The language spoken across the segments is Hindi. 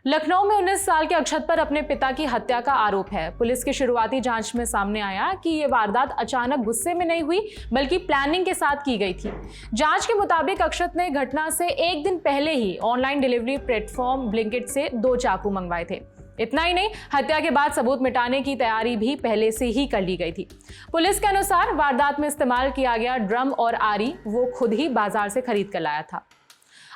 लखनऊ में 19 साल के अक्षत पर अपने पिता की हत्या का आरोप है। पुलिस की शुरुआती जांच में सामने आया कि ये वारदात अचानक गुस्से में नहीं हुई बल्कि प्लानिंग के साथ की गई थी। जांच के मुताबिक अक्षत ने घटना से एक दिन पहले ही ऑनलाइन डिलीवरी प्लेटफॉर्म ब्लिंकिट से 2 चाकू मंगवाए थे। इतना ही नहीं, हत्या के बाद सबूत मिटाने की तैयारी भी पहले से ही कर ली गई थी। पुलिस के अनुसार वारदात में इस्तेमाल किया गया ड्रम और आरी वो खुद ही बाजार से खरीद कर लाया था।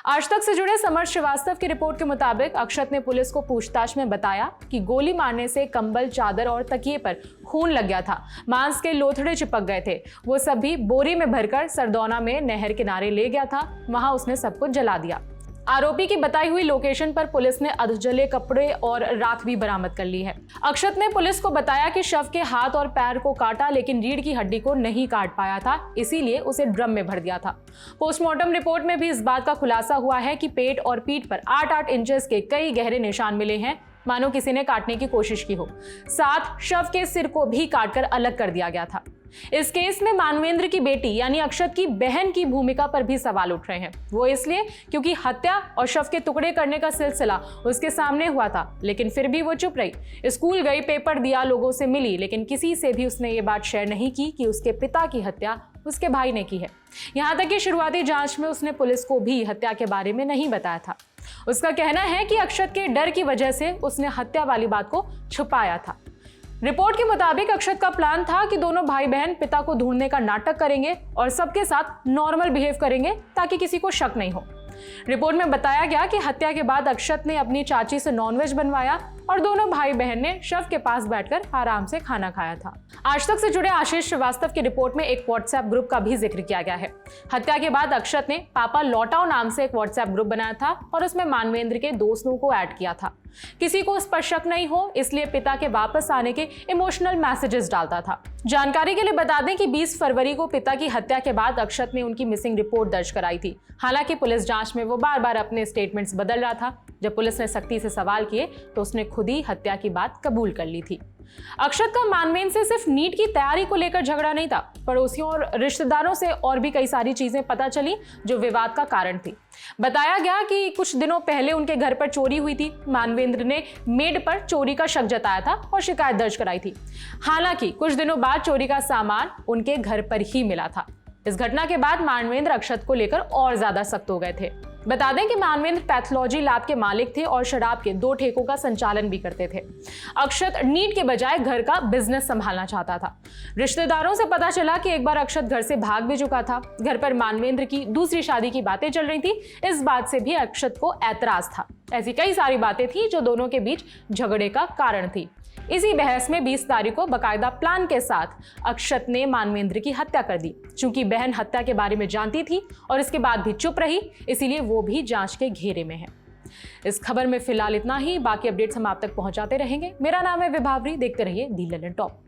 आज तक से जुड़े समर श्रीवास्तव की रिपोर्ट के मुताबिक अक्षत ने पुलिस को पूछताछ में बताया कि गोली मारने से कंबल, चादर और तकिए पर खून लग गया था, मांस के लोथड़े चिपक गए थे। वो सभी बोरी में भरकर सरदौना में नहर किनारे ले गया था, वहां उसने सब कुछ जला दिया। आरोपी की बताई हुई लोकेशन पर पुलिस ने अधजले कपड़े और राख भी बरामद कर ली है। अक्षत ने पुलिस को बताया कि शव के हाथ और पैर को काटा लेकिन रीढ़ की हड्डी को नहीं काट पाया था, इसीलिए उसे ड्रम में भर दिया था। पोस्टमार्टम रिपोर्ट में भी इस बात का खुलासा हुआ है कि पेट और पीठ पर 8-8 इंचेस के कई गहरे निशान मिले हैं, मानो किसी ने काटने की कोशिश की हो। साथ शव के सिर को भी काटकर अलग कर दिया गया था। इस केस में मानवेंद्र की बेटी यानी अक्षत की बहन की भूमिका पर भी सवाल उठ रहे हैं। वो इसलिए क्योंकि हत्या और शव के टुकड़े करने का सिलसिला उसके सामने हुआ था, लेकिन फिर भी वो चुप रही। स्कूल गई, पेपर दिया, लोगों से मिली, लेकिन किसी से भी उसने ये बात शेयर नहीं की कि उसके पिता की हत्या उसके भाई ने की है। यहाँ तक कि शुरुआती जांच में उसने पुलिस को भी हत्या के बारे में नहीं बताया था। उसका कहना है कि अक्षत के डर की वजह से उसने हत्या वाली बात को छुपाया था। रिपोर्ट के मुताबिक अक्षत का प्लान था कि दोनों भाई बहन पिता को ढूंढने का नाटक करेंगे और सबके साथ नॉर्मल बिहेव करेंगे ताकि किसी को शक नहीं हो। रिपोर्ट में बताया गया कि हत्या के बाद अक्षत ने अपनी चाची से नॉनवेज बनवाया और दोनों भाई बहन ने शव के पास बैठकर आराम से खाना खाया था। आज तक से जुड़े आशीष श्रीवास्तव की रिपोर्ट में एक व्हाट्सएप ग्रुप का भी जिक्र किया गया है। हत्या के बाद अक्षत ने पापा लौटाओ नाम से एक व्हाट्सएप ग्रुप बनाया था और उसमें मानवेंद्र के दोस्तों को ऐड किया था। किसी को उस पर शक नहीं हो इसलिए पिता के वापस आने के इमोशनल मैसेजेस डालता था। जानकारी के लिए बता दें कि 20 फरवरी को पिता की हत्या के बाद अक्षत ने उनकी मिसिंग रिपोर्ट दर्ज कराई थी। हालांकि पुलिस जांच में वो बार-बार अपने स्टेटमेंट्स बदल रहा था। जब पुलिस ने सख्ती से सवाल किए तो उसने खुद ही हत्या की बात कबूल कर ली थी। अक्षत का मानवेंद्र से सिर्फ नीट की तैयारी को लेकर झगड़ा नहीं था, पड़ोसियों और रिश्तेदारों से और भी कई सारी चीजें पता चली जो विवाद का कारण थी। बताया गया कि कुछ दिनों पहले उनके घर पर चोरी हुई थी। मानवेंद्र ने मेड पर चोरी का शक जताया था और शिकायत दर्ज कराई थी। हालांकि कुछ दिनों बाद चोरी का सामान उनके घर पर ही मिला था। इस घटना के बाद मानवेंद्र अक्षत को लेकर और ज्यादा सख्त हो गए थे। बता दें कि मानवेंद्र पैथोलॉजी लैब के मालिक थे और शराब के 2 ठेकों का संचालन भी करते थे। अक्षत नीट के बजाय घर का बिजनेस संभालना चाहता था। रिश्तेदारों से पता चला कि एक बार अक्षत घर से भाग भी चुका था। घर पर मानवेंद्र की दूसरी शादी की बातें चल रही थी। इस बात से भी अक्षत को ऐतराज था। ऐसी कई सारी बातें थी जो दोनों के बीच झगड़े का कारण थी। इसी बहस में 20 तारीख को बकायदा प्लान के साथ अक्षत ने मानवेंद्र की हत्या कर दी। चूंकि बहन हत्या के बारे में जानती थी और इसके बाद भी चुप रही, इसीलिए वो भी जांच के घेरे में है। इस खबर में फिलहाल इतना ही। बाकी अपडेट्स हम आप तक पहुंचाते रहेंगे। मेरा नाम है विभावरी। देखते रहिए दी ललन टॉप।